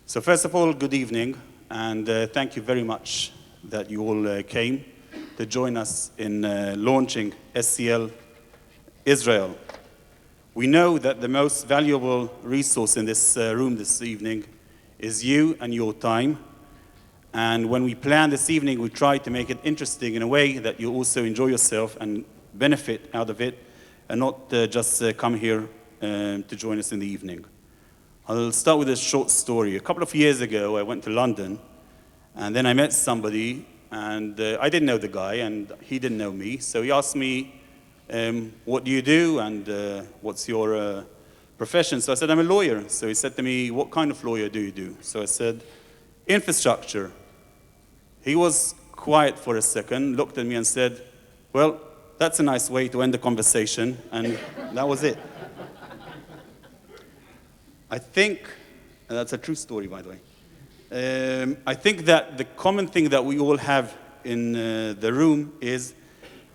So first of all, good evening, and thank you very much that you all came to join us in launching SCL Israel. We know that the most valuable resource in this room this evening is you and your time. And when we plan this evening, we try to make it interesting in a way that you also enjoy yourself and benefit out of it, and not just come here to join us in the evening. I'll start with a short story. A couple of years ago, I went to London, and then I met somebody, and I didn't know the guy, and he didn't know me. So he asked me, what do you do, and what's your profession? So I said, I'm a lawyer. So he said to me, what kind of lawyer do you do? So I said, infrastructure. He was quiet for a second, looked at me and said, well, that's a nice way to end the conversation, and that was it. I think, and that's a true story, by the way. I think that the common thing that we all have in the room is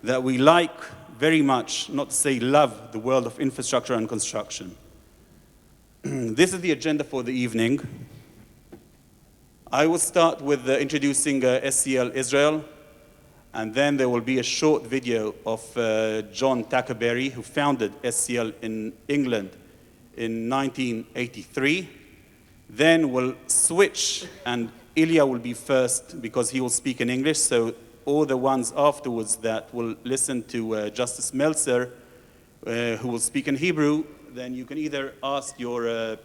that we like very much, not to say love, the world of infrastructure and construction. This is the agenda for the evening. I will start with introducing SCL Israel, and then there will be a short video of John Behr, who founded SCL in England in 1983. Then we'll switch, and Ilya will be first because he will speak in English, so all the ones afterwards that will listen to Justice Meltzer, who will speak in Hebrew, then you can either ask your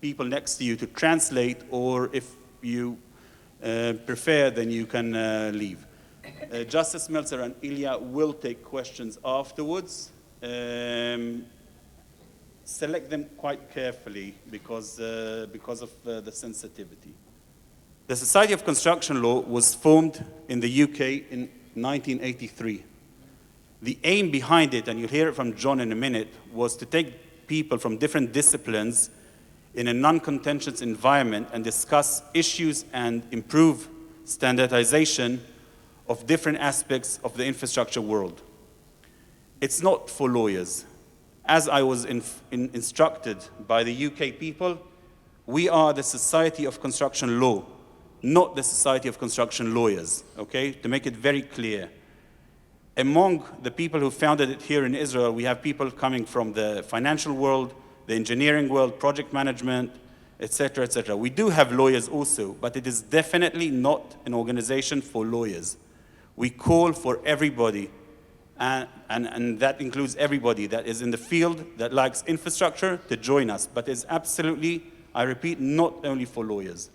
people next to you to translate, or if you prefer, then you can leave. Justice Meltzer and Ilya will take questions afterwards. Select them quite carefully because of the sensitivity. The Society of Construction Law was formed in the UK in 1983. The aim behind it, and you'll hear it from John in a minute, was to take people from different disciplines in a non-contentious environment and discuss issues and improve standardization of different aspects of the infrastructure world. It's not for lawyers. As I was instructed by the UK people, we are the Society of Construction Law, not the Society of Construction Lawyers, okay? To make it very clear. Among the people who founded it here in Israel, we have people coming from the financial world, the engineering world, project management, etc., etc. We do have lawyers also, but it is definitely not an organization for lawyers. We call for everybody, and that includes everybody that is in the field that likes infrastructure to join us, but it's absolutely, I repeat, not only for lawyers.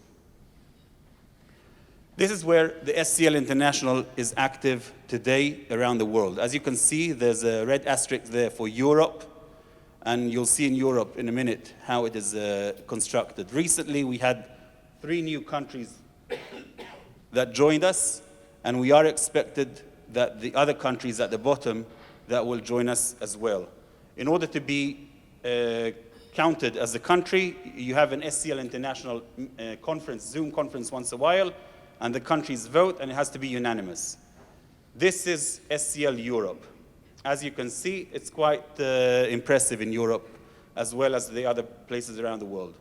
This is where the SCL International is active today around the world. As you can see, there's a red asterisk there for Europe, and you'll see in Europe in a minute how it is constructed. Recently, we had 3 new countries that joined us, and we are expected that the other countries at the bottom that will join us as well. In order to be counted as a country, you have an SCL International conference, Zoom conference once a while, and the countries vote, and it has to be unanimous. This is SCL Europe. As you can see, it's quite impressive in Europe, as well as the other places around the world.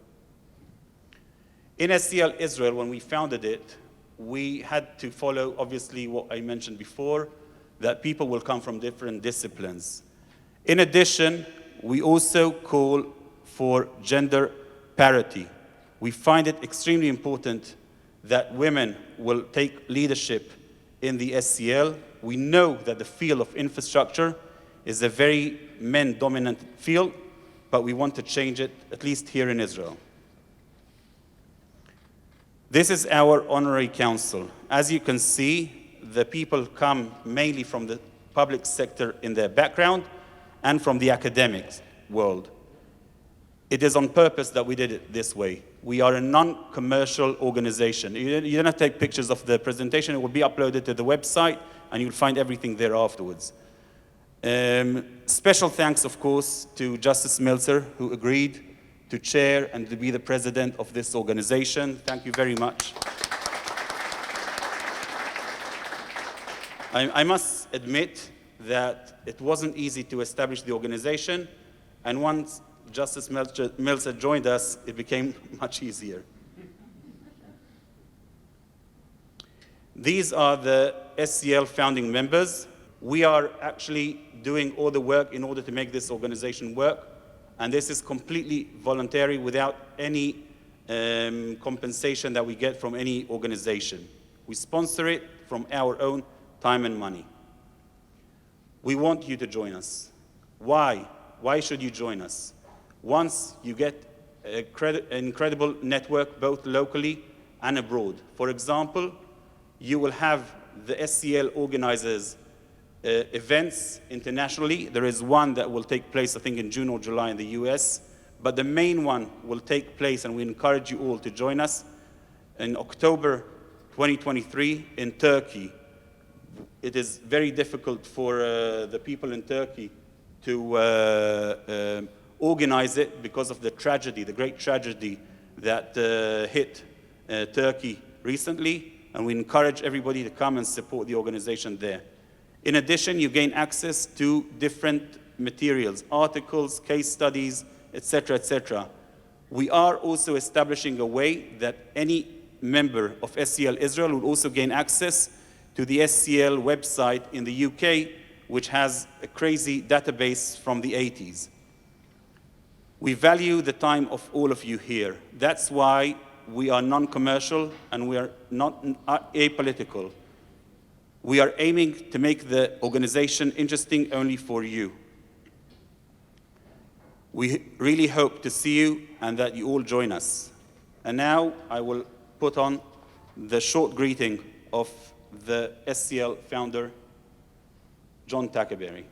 In SCL Israel, when we founded it, we had to follow, obviously, what I mentioned before, that people will come from different disciplines. In addition, we also call for gender parity. We find it extremely important that women will take leadership in the SCL. We know that the field of infrastructure is a very men-dominant field, but we want to change it, at least here in Israel. This is our honorary council. As you can see, the people come mainly from the public sector in their background and from the academic world. It is on purpose that we did it this way. We are a non-commercial organization. You don't have to take pictures of the presentation. It will be uploaded to the website, and you'll find everything there afterwards. Special thanks, of course, to Justice Meltzer, who agreed to chair and to be the president of this organization. Thank you very much. I must admit that it wasn't easy to establish the organization, and once Justice Meltzer joined us, it became much easier. These are the SCL founding members. We are actually doing all the work in order to make this organization work, and this is completely voluntary without any compensation that we get from any organization. We sponsor it from our own time and money. We want you to join us. Why? Why should you join us? Once you get an incredible network both locally and abroad. For example, you will have the SCL organizers events internationally. There is one that will take place, I think, in June or July in the US, but the main one will take place, and we encourage you all to join us, in October 2023 in Turkey. It is very difficult for the people in Turkey to organize it because of the tragedy, the great tragedy that hit Turkey recently, and we encourage everybody to come and support the organization there. In addition, you gain access to different materials, articles, case studies, etc., etc. We are also establishing a way that any member of SCL Israel will also gain access to the SCL website in the UK, which has a crazy database from the 80s. We value the time of all of you here. That's why we are non-commercial and we are not apolitical. We are aiming to make the organization interesting only for you. We really hope to see you and that you all join us. And now I will put on the short greeting of the SCL founder, John Tackerberry.